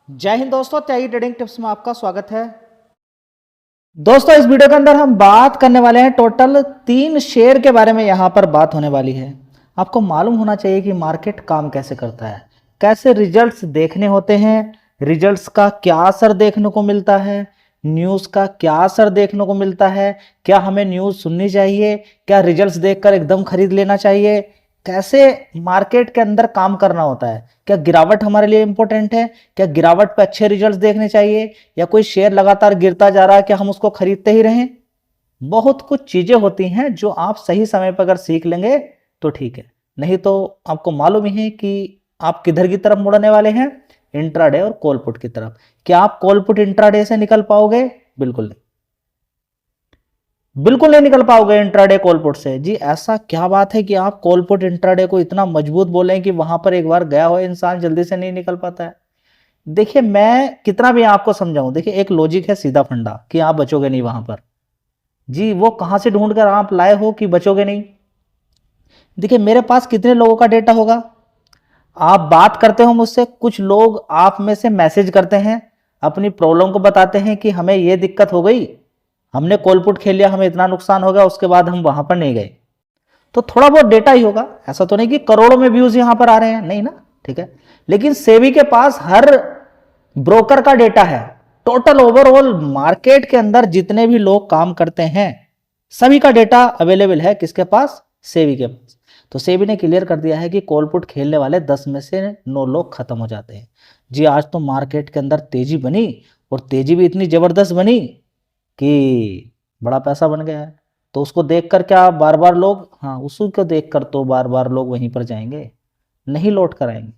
जय हिंद दोस्तों, त्यागी trading tips में आपका स्वागत है। दोस्तों, इस वीडियो के अंदर हम बात करने वाले हैं टोटल 3 शेयर के बारे में। यहां पर बात होने वाली है। आपको मालूम होना चाहिए कि मार्केट काम कैसे करता है, कैसे रिजल्ट्स देखने होते हैं, रिजल्ट्स का क्या असर देखने को मिलता है, न्यूज़ का क्या असर देखने को मिलता है, क्या हमें न्यूज़ सुननी चाहिए, क्या रिजल्ट्स देखकर एकदम खरीद लेना चाहिए, कैसे मार्केट के अंदर काम करना होता है, क्या गिरावट हमारे लिए इंपॉर्टेंट है, क्या गिरावट पे अच्छे रिजल्ट्स देखने चाहिए, या कोई शेयर लगातार गिरता जा रहा है क्या हम उसको खरीदते ही रहें। बहुत कुछ चीजें होती हैं जो आप सही समय पर अगर सीख लेंगे तो ठीक है, नहीं तो आपको मालूम ही है कि आप किधर की तरफ मुड़ने वाले हैं, इंट्राडे और कॉल पुट की तरफ। क्या आप कॉल पुट इंट्राडे से निकल पाओगे? बिल्कुल नहीं, बिल्कुल नहीं निकल पाओगे इंट्राडे कॉल पुट से। जी ऐसा क्या बात है कि आप कॉल पुट इंट्राडे को इतना मजबूत बोलें कि वहां पर एक बार गया हो इंसान जल्दी से नहीं निकल पाता है? देखिए, मैं कितना भी आपको समझाऊं, देखिए एक लॉजिक है, सीधा फंडा कि आप बचोगे नहीं वहां पर। जी वो कहां से ढूंढ कर आप लाए हो कि बचोगे नहीं? देखिए मेरे पास कितने लोगों का डेटा होगा, आप बात करते हो मुझसे, कुछ लोग आप में से मैसेज करते हैं, अपनी प्रॉब्लम को बताते हैं कि हमें ये दिक्कत हो गई, हमने कॉल पुट खेल लिया, हमें इतना नुकसान हो गया, उसके बाद हम वहां पर नहीं गए। तो थोड़ा बहुत डेटा ही होगा, ऐसा तो नहीं कि करोड़ों में व्यूज यहां पर आ रहे हैं, नहीं ना, ठीक है। लेकिन सेबी के पास हर ब्रोकर का डेटा है, टोटल ओवरऑल मार्केट के अंदर जितने भी लोग काम करते हैं सभी का डेटा अवेलेबल है किसके पास? सेबी के पास। तो सेबी ने क्लियर कर दिया है कि कॉल पुट खेलने वाले 10 में से 9 लोग खत्म हो जाते हैं। जी आज तो मार्केट के अंदर तेजी बनी, और तेजी भी इतनी जबरदस्त बनी कि बड़ा पैसा बन गया है। तो उसको देखकर क्या बार बार लोग, हाँ उसी को देखकर तो बार बार लोग वहीं पर जाएंगे, नहीं लौट कर आएंगे।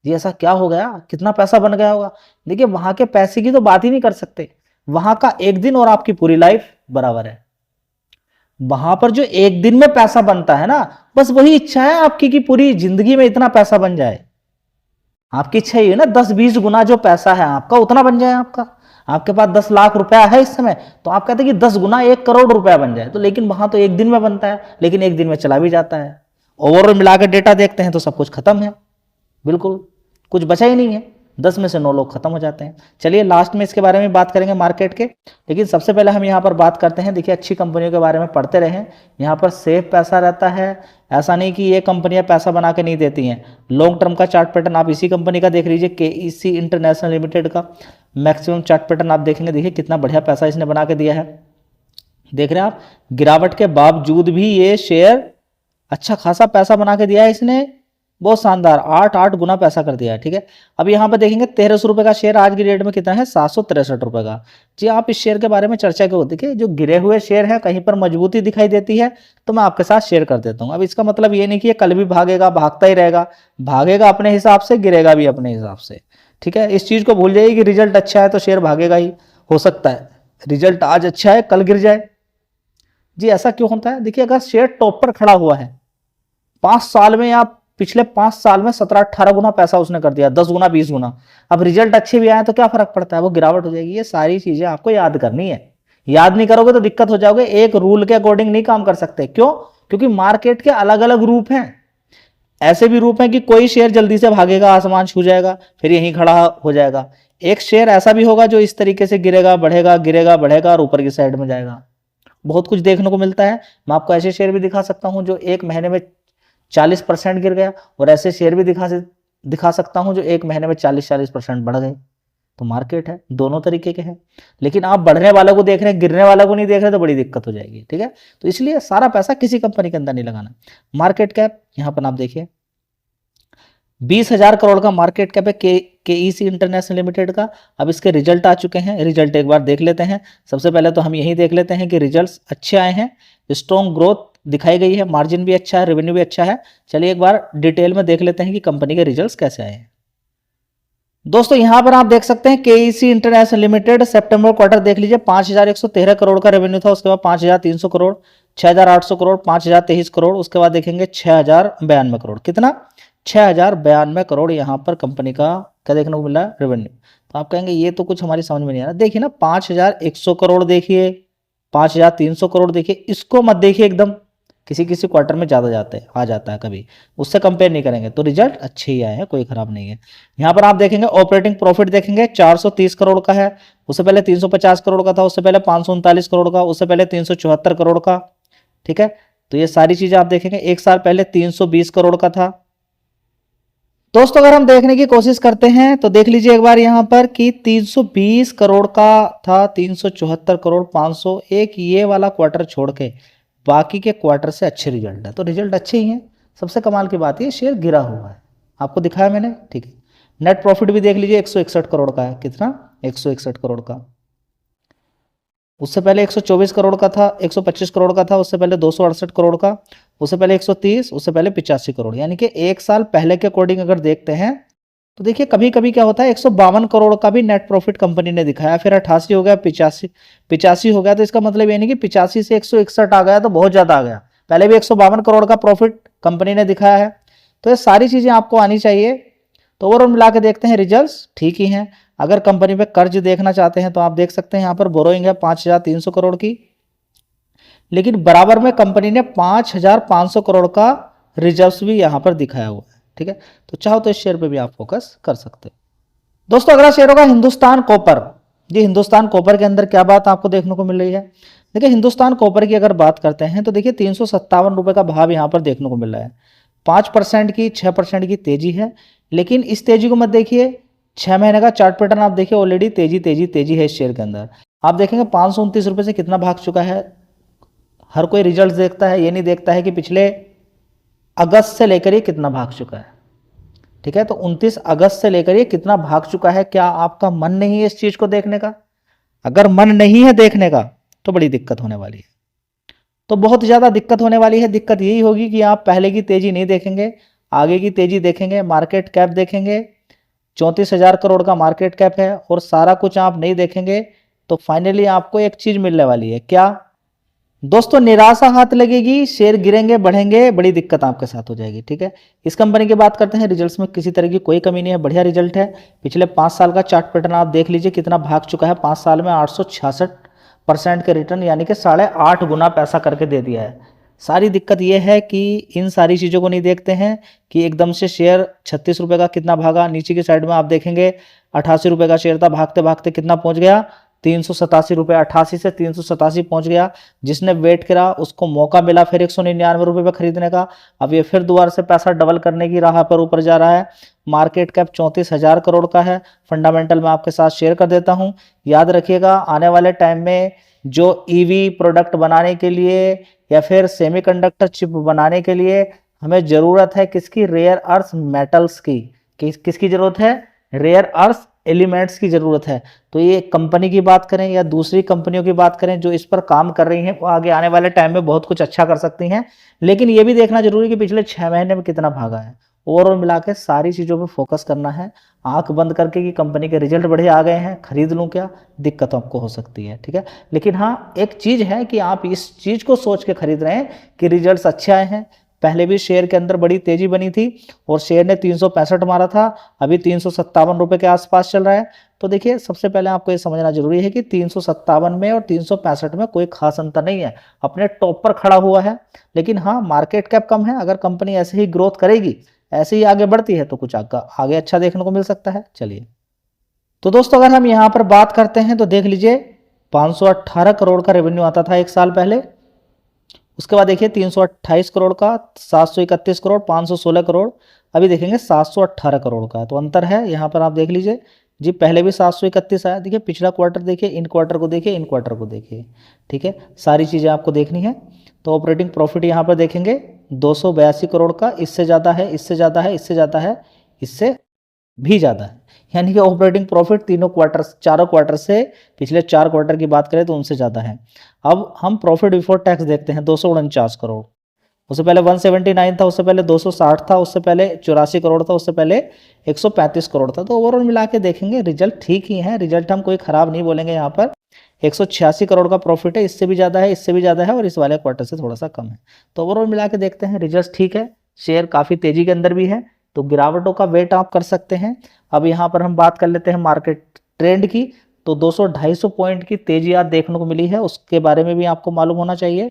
जी ऐसा क्या हो गया, कितना पैसा बन गया होगा? देखिए वहां के पैसे की तो बात ही नहीं कर सकते, वहां का एक दिन और आपकी पूरी लाइफ बराबर है। वहां पर जो एक दिन में पैसा बनता है ना, बस वही इच्छा है आपकी कि पूरी जिंदगी में इतना पैसा बन जाए। आपकी इच्छा ये है ना 10-20 गुना जो पैसा है आपका उतना बन जाए आपका। आपके पास 10 लाख रुपया है इस समय, तो आप कहते हैं कि 10 गुना 1 करोड़ रुपया बन जाए। तो लेकिन वहां तो एक दिन में बनता है, लेकिन एक दिन में चला भी जाता है। ओवरऑल मिलाकर डेटा देखते हैं तो सब कुछ खत्म है, बिल्कुल कुछ बचा ही नहीं है, 10 में से 9 लोग खत्म हो जाते हैं। चलिए लास्ट में इसके बारे में बात करेंगे मार्केट के, लेकिन सबसे पहले हम यहाँ पर बात करते हैं। देखिए अच्छी कंपनियों के बारे में पढ़ते रहें, यहाँ पर सेफ पैसा रहता है। ऐसा नहीं कि ये कंपनियां पैसा बना के नहीं देती हैं। लॉन्ग टर्म का चार्ट पैटर्न आप इसी कंपनी का देख लीजिए, केईसी इंटरनेशनल लिमिटेड का मैक्सिमम चार्ट पैटर्न आप देखेंगे, देखिए कितना बढ़िया पैसा इसने बना के दिया है। देख रहे हैं आप, गिरावट के बावजूद भी ये शेयर अच्छा खासा पैसा बना के दिया है इसने, बहुत शानदार, 8 गुना पैसा कर दिया है, ठीक है। अब यहाँ पर देखेंगे 1300 रुपये का शेयर आज की डेट में कितना है, 763 रुपये का। जी आप इस शेयर के बारे में चर्चा क्यों? देखिए जो गिरे हुए शेयर है कहीं पर मजबूती दिखाई देती है तो मैं आपके साथ शेयर कर देता हूँ। अब इसका मतलब ये नहीं कि ये कल भी भागेगा, भागता ही रहेगा, भागेगा अपने हिसाब से, गिरेगा भी अपने हिसाब से, ठीक है। इस चीज को भूल जाइए कि रिजल्ट अच्छा है तो शेयर भागेगा ही, हो सकता है रिजल्ट आज अच्छा है कल गिर जाए। जी ऐसा क्यों होता है? देखिए अगर शेयर टॉप पर खड़ा हुआ है, 5 साल में या पिछले 5 साल में 17-18 गुना पैसा उसने कर दिया, 10 गुना 20 गुना। अब रिजल्ट अच्छे भी आए तो क्या फर्क पड़ता है, वो गिरावट हो जाएगी। ये सारी चीजें आपको याद करनी है, याद नहीं करोगे तो दिक्कत हो जाओगे। एक रूल के अकॉर्डिंग नहीं काम कर सकते, क्यों? क्योंकि मार्केट के अलग अलग रूप हैं। ऐसे भी रूप हैं कि कोई शेयर जल्दी से भागेगा, आसमान छू जाएगा, फिर यहीं खड़ा हो जाएगा। एक शेयर ऐसा भी होगा जो इस तरीके से गिरेगा, बढ़ेगा, गिरेगा, बढ़ेगा और ऊपर की साइड में जाएगा। बहुत कुछ देखने को मिलता है। मैं आपको ऐसे शेयर भी दिखा सकता हूं जो एक महीने में 40% गिर गया, और ऐसे शेयर भी दिखा सकता हूं जो एक महीने में 40% बढ़ गए। तो मार्केट है, दोनों तरीके के हैं। लेकिन आप बढ़ने वालों को देख रहे हैं, गिरने वालों को नहीं देख रहे तो बड़ी दिक्कत हो जाएगी, ठीक है। तो इसलिए सारा पैसा किसी कंपनी के अंदर नहीं लगाना। मार्केट कैप यहां पर आप देखिए 20,000 करोड़ का मार्केट कैप है केईसी इंटरनेशनल लिमिटेड का। अब इसके रिजल्ट आ चुके हैं, रिजल्ट एक बार देख लेते हैं। सबसे पहले तो हम यही देख लेते हैं कि रिजल्ट्स अच्छे आए हैं, स्ट्रॉन्ग ग्रोथ दिखाई गई है, मार्जिन भी अच्छा है, रेवेन्यू भी अच्छा है। चलिए एक बार डिटेल में देख लेते हैं कि कंपनी के रिजल्ट्स कैसे आए हैं। दोस्तों यहां पर आप देख सकते हैं केईसी इंटरनेशनल लिमिटेड सितंबर क्वार्टर देख लीजिए, 5,113 करोड़ का रेवेन्यू था, उसके बाद 5,300 करोड़, 6,800 करोड़, 5,023 करोड़, उसके बाद देखेंगे 6,092 करोड़। कितना? 6,092 करोड़ यहाँ पर कंपनी का क्या देखने को मिला है, रेवेन्यू। तो आप कहेंगे ये तो कुछ हमारी समझ में नहीं आ रहा। देखिए ना 5,100 करोड़ देखिए, 5,300 करोड़ देखिए, इसको मत देखिए एकदम, किसी किसी क्वार्टर में ज़्यादा आ जाता है कभी, उससे कंपेयर नहीं करेंगे तो रिजल्ट अच्छे ही आए हैं, कोई खराब नहीं है। यहाँ पर आप देखेंगे ऑपरेटिंग प्रॉफिट देखेंगे 430 करोड़ का है, उससे पहले 350 करोड़ का था, उससे पहले 539 करोड़ का, उससे पहले 374 करोड़ का। ठीक है, तो ये सारी चीजें आप देखेंगे। एक साल पहले 320 करोड़ का था। दोस्तों अगर हम देखने की कोशिश करते हैं तो देख लीजिए एक बार यहाँ पर कि 320 करोड़ का था, 374 करोड़, 501, ये वाला क्वार्टर छोड़ के बाकी के क्वार्टर से अच्छे रिजल्ट है, तो रिजल्ट अच्छे ही हैं। सबसे कमाल की बात है शेयर गिरा हुआ है, आपको दिखाया मैंने। ठीक है, नेट प्रॉफिट भी देख लीजिए 161 करोड़ का है। कितना? 161 करोड़ का। उससे पहले 124 करोड़ का था, 125 करोड़ का था, उससे पहले 268 करोड़ का, उससे पहले 130, उससे पहले 85 करोड़। यानी कि एक साल पहले के अकॉर्डिंग अगर देखते हैं तो देखिए कभी कभी क्या होता है 152 करोड़ का भी नेट प्रॉफिट कंपनी ने दिखाया, फिर 88 हो गया, 85 हो गया, तो इसका मतलब ये नहीं कि 85 से 161 आ गया तो बहुत ज्यादा आ गया, पहले भी 152 करोड़ का प्रॉफिट कंपनी ने दिखाया है। तो ये सारी चीजें आपको आनी चाहिए। तो ओवरऑल मिला के देखते हैं रिजल्ट्स ठीक ही हैं। अगर कंपनी पे कर्ज देखना चाहते हैं तो आप देख सकते हैं यहाँ पर बोरोइंग है 5300 करोड़ की, लेकिन बराबर में कंपनी ने 5500 करोड़ का रिजर्व्स भी यहाँ पर दिखाया हुआ है। ठीक है, तो चाहो तो इस शेयर पे भी आप फोकस कर सकते हैं। दोस्तों अगला शेयर होगा हिंदुस्तान कॉपर। जी, हिंदुस्तान कॉपर के अंदर क्या बात आपको देखने को मिल रही है? देखिए हिंदुस्तान कॉपर की अगर बात करते हैं तो देखिए 357 रुपए का भाव यहाँ पर देखने को मिल रहा है। 5% की 6% की तेजी है, लेकिन इस तेजी को मत देखिए, 6 महीने का चार्ट पैटर्न आप देखिए, ऑलरेडी तेजी तेजी तेजी है इस शेयर के अंदर। आप देखेंगे 529 रुपए से कितना भाग चुका है। हर कोई रिजल्ट देखता है, ये नहीं देखता है कि पिछले अगस्त से लेकर ये कितना भाग चुका है। ठीक है, तो 29 अगस्त से लेकर ये कितना भाग चुका है। क्या आपका मन नहीं है इस चीज को देखने का? अगर मन नहीं है देखने का तो बड़ी दिक्कत होने वाली है, तो बहुत ज्यादा दिक्कत होने वाली है। दिक्कत यही होगी कि आप पहले की तेजी नहीं देखेंगे, आगे की तेजी देखेंगे, मार्केट कैप देखेंगे, 34,000 करोड़ का मार्केट कैप है, और सारा कुछ आप नहीं देखेंगे तो फाइनली आपको एक चीज मिलने वाली है। क्या दोस्तों? निराशा हाथ लगेगी, शेयर गिरेंगे, बढ़ेंगे, बड़ी दिक्कत आपके साथ हो जाएगी। ठीक है, इस कंपनी की बात करते हैं। रिजल्ट्स में किसी तरह की कोई कमी नहीं है, बढ़िया रिजल्ट है। पिछले 5 साल का चार्ट पैटर्न आप देख लीजिए कितना भाग चुका है। 5 साल में 866% के रिटर्न, यानी कि 8.5 गुना पैसा करके दे दिया है। सारी दिक्कत यह है कि इन सारी चीज़ों को नहीं देखते हैं कि एकदम से शेयर 36 रुपये का कितना भागा। नीचे की साइड में आप देखेंगे 88 रुपये का शेयर था, भागते भागते कितना पहुंच गया? 387 रुपये, 88 से 387 पहुंच गया। जिसने वेट करा उसको मौका मिला फिर 199 रुपये पे खरीदने का। अब ये फिर दोबारा से पैसा डबल करने की राह पर ऊपर जा रहा है। मार्केट कैप 34,000 करोड़ का है। फंडामेंटल मैं आपके साथ शेयर कर देता हूं, याद रखिएगा। आने वाले टाइम में जो ईवी प्रोडक्ट बनाने के लिए या फिर सेमीकंडक्टर चिप बनाने के लिए हमें जरूरत है किसकी? रेयर अर्थ मेटल्स की। किसकी जरूरत है? रेयर अर्थ एलिमेंट्स की जरूरत है। तो ये कंपनी की बात करें या दूसरी कंपनियों की बात करें जो इस पर काम कर रही हैं, वो आगे आने वाले टाइम में बहुत कुछ अच्छा कर सकती हैं। लेकिन ये भी देखना जरूरी है कि पिछले 6 महीने में कितना भागा है। ओवरऑल मिला के सारी चीजों पर फोकस करना है, आंख बंद करके कि कंपनी के रिजल्ट बढ़िया आ गए हैं, खरीद लूं क्या? दिक्कत आपको हो सकती है। ठीक है, लेकिन हाँ एक चीज है कि आप इस चीज को सोच के खरीद रहे हैं कि रिजल्ट अच्छे आए हैं। पहले भी शेयर के अंदर बड़ी तेजी बनी थी और शेयर ने 365 मारा था, अभी 357 रुपए के आसपास चल रहा है। तो देखिए सबसे पहले आपको ये समझना जरूरी है कि 357 में और 365 में कोई खास अंतर नहीं है, अपने टॉप पर खड़ा हुआ है। लेकिन हाँ मार्केट कैप कम है, अगर कंपनी ऐसे ही ग्रोथ करेगी, ऐसे ही आगे बढ़ती है तो कुछ आगे अच्छा देखने को मिल सकता है। चलिए, तो दोस्तों अगर हम यहाँ पर बात करते हैं तो देख लीजिए 518 करोड़ का रेवेन्यू आता था एक साल पहले। उसके बाद देखिए 328 करोड़ का, 731 करोड़, 516 करोड़, अभी देखेंगे 718 करोड़ का। तो अंतर है यहाँ पर आप देख लीजिए जी। पहले भी 731 आया, देखिए पिछला क्वार्टर देखिए, इन क्वार्टर को देखिए, इन क्वार्टर को देखिए। ठीक है, सारी चीज़ें आपको देखनी है। तो ऑपरेटिंग प्रॉफिट यहाँ पर देखेंगे 282 करोड़ का, इससे ज़्यादा है, इससे ज़्यादा है, इससे ज़्यादा है, इससे भी ज़्यादा है। यानी कि ऑपरेटिंग प्रॉफिट चारों क्वार्टर से पिछले 4 क्वार्टर की बात करें तो उनसे ज़्यादा है। अब हम प्रॉफिट बिफोर टैक्स देखते हैं, 249 करोड़। उससे पहले 179 था, उससे पहले 260 था, उससे पहले 84 करोड़ था, उससे पहले 135 करोड़ था। तो ओवरऑल मिला के देखेंगे रिजल्ट ठीक ही है, रिजल्ट हम कोई ख़राब नहीं बोलेंगे। यहाँ पर 186 करोड़ का प्रॉफिट है, इससे भी ज़्यादा है, इससे भी ज़्यादा है, और इस वाले क्वार्टर से थोड़ा सा कम है। तो ओवरऑल मिला के देखते हैं रिजल्ट ठीक है। शेयर काफ़ी तेज़ी के अंदर भी है, तो गिरावटों का वेट आप कर सकते हैं। अब यहाँ पर हम बात कर लेते हैं मार्केट ट्रेंड की। तो 200-250 पॉइंट की तेजी आज देखने को मिली है, उसके बारे में भी आपको मालूम होना चाहिए।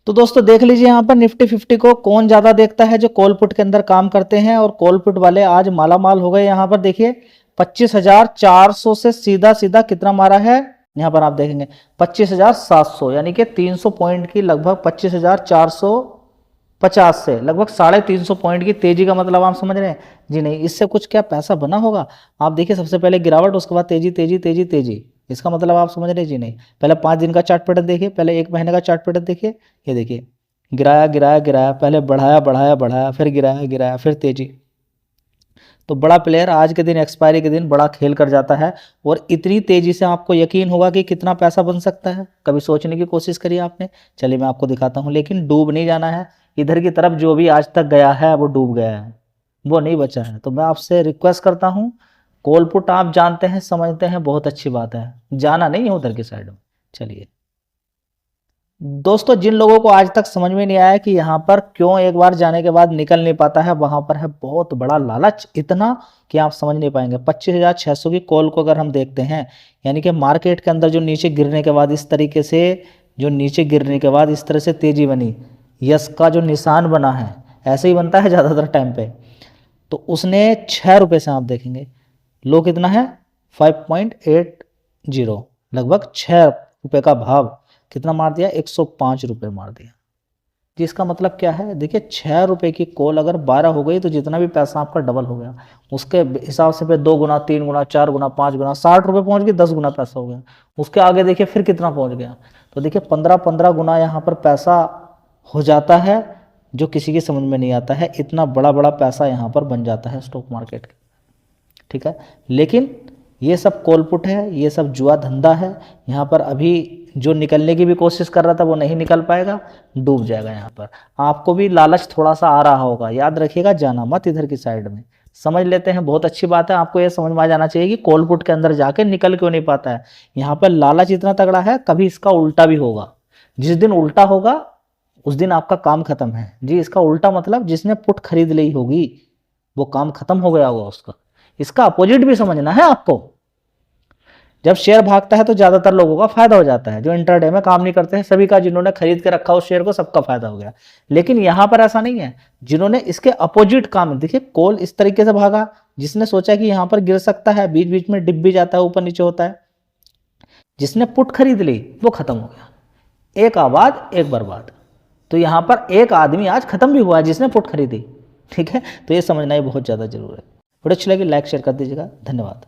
तो दोस्तों देख लीजिए यहाँ पर निफ्टी 50 को कौन ज्यादा देखता है, जो कॉल पुट के अंदर काम करते हैं, और कॉल पुट वाले आज माला माल हो गए। यहाँ पर देखिए 25,400 से सीधा सीधा कितना मारा है, यहाँ पर आप देखेंगे 25,700, यानी कि 300 पॉइंट की लगभग 25,450 से लगभग 350 पॉइंट की तेजी का मतलब आप समझ रहे हैं जी? नहीं, इससे कुछ क्या पैसा बना होगा? आप देखिए सबसे पहले गिरावट, उसके बाद तेजी तेजी तेजी तेजी, इसका मतलब आप समझ रहे जी? नहीं, पहले 5 दिन का चार्ट पैटर्न देखिए, पहले 1 महीने का चार्ट पैटर्न देखिए, ये देखिए गिराया गिराया गिराया, पहले बढ़ाया बढ़ाया बढ़ाया, फिर गिराया गिराया, फिर तेजी। तो बड़ा प्लेयर आज के दिन, एक्सपायरी के दिन बड़ा खेल कर जाता है, और इतनी तेजी से आपको यकीन होगा कि कितना पैसा बन सकता है, कभी सोचने की कोशिश करिए आपने। चलिए मैं आपको दिखाता हूँ, लेकिन डूब नहीं जाना है। इधर की तरफ जो भी आज तक गया है वो डूब गया है, वो नहीं बचा है। तो मैं आपसे रिक्वेस्ट करता हूँ, कॉल पुट आप जानते हैं, समझते हैं, बहुत अच्छी बात है, जाना नहीं है उधर की साइड में। चलिए दोस्तों, जिन लोगों को आज तक समझ में नहीं आया कि यहाँ पर क्यों एक बार जाने के बाद निकल नहीं पाता है, वहां पर है बहुत बड़ा लालच, इतना कि आप समझ नहीं पाएंगे। 25,600 की कॉल को अगर हम देखते हैं, यानी कि मार्केट के अंदर जो नीचे गिरने के बाद इस तरीके से, जो नीचे गिरने के बाद इस तरह से तेजी बनी, यस का जो निशान बना है, ऐसे ही बनता है ज़्यादातर टाइम पे। तो उसने 6 रुपये से आप देखेंगे, लो कितना है 5.80, लगभग 6 रुपये का भाव कितना मार दिया, 105 रुपये मार दिया। जिसका मतलब क्या है, देखिए 6 रुपये की कॉल अगर 12 हो गई तो जितना भी पैसा आपका डबल हो गया, उसके हिसाब से फिर 2 गुना, 3 गुना, 4 गुना, 5 गुना, 60 रुपये पहुंच गए, 10 गुना पैसा हो गया। उसके आगे देखिए फिर कितना पहुंच गया, तो देखिए 15-15 गुना यहाँ पर पैसा हो जाता है, जो किसी की समझ में नहीं आता है। इतना बड़ा बड़ा पैसा यहाँ पर बन जाता है स्टॉक मार्केट के, ठीक है। लेकिन ये सब कॉल पुट है, ये सब जुआ धंधा है। यहाँ पर अभी जो निकलने की भी कोशिश कर रहा था वो नहीं निकल पाएगा, डूब जाएगा। यहाँ पर आपको भी लालच थोड़ा सा आ रहा होगा, याद रखिएगा, जाना मत इधर की साइड में। समझ लेते हैं, बहुत अच्छी बात है। आपको ये समझ में आ जाना चाहिए कि कॉल पुट के अंदर जाके निकल क्यों नहीं पाता है। यहाँ पर लालच इतना तगड़ा है, कभी इसका उल्टा भी होगा। जिस दिन उल्टा होगा उस दिन आपका काम खत्म है जी। इसका उल्टा मतलब जिसने पुट खरीद ली होगी वो काम खत्म हो गया होगा उसका। इसका अपोजिट भी समझना है आपको। जब शेयर भागता है तो ज्यादातर लोगों का फायदा हो जाता है, जो इंटरडे में काम नहीं करते हैं, सभी का, जिन्होंने खरीद के रखा उस शेयर को, सबका फायदा हो गया। लेकिन यहां पर ऐसा नहीं है, जिन्होंने इसके अपोजिट काम, देखिए कॉल इस तरीके से भागा, जिसने सोचा कि यहां पर गिर सकता है, बीच बीच में डिप भी जाता है, ऊपर नीचे होता है, जिसने पुट खरीद ली वो खत्म हो गया। एक आबाद एक बर्बाद। तो यहां पर एक आदमी आज खत्म भी हुआ है जिसने पुट खरीदी, ठीक है। तो ये समझना ही बहुत ज्यादा जरूरी है। वीडियो अच्छी लगी लाइक शेयर कर दीजिएगा, धन्यवाद।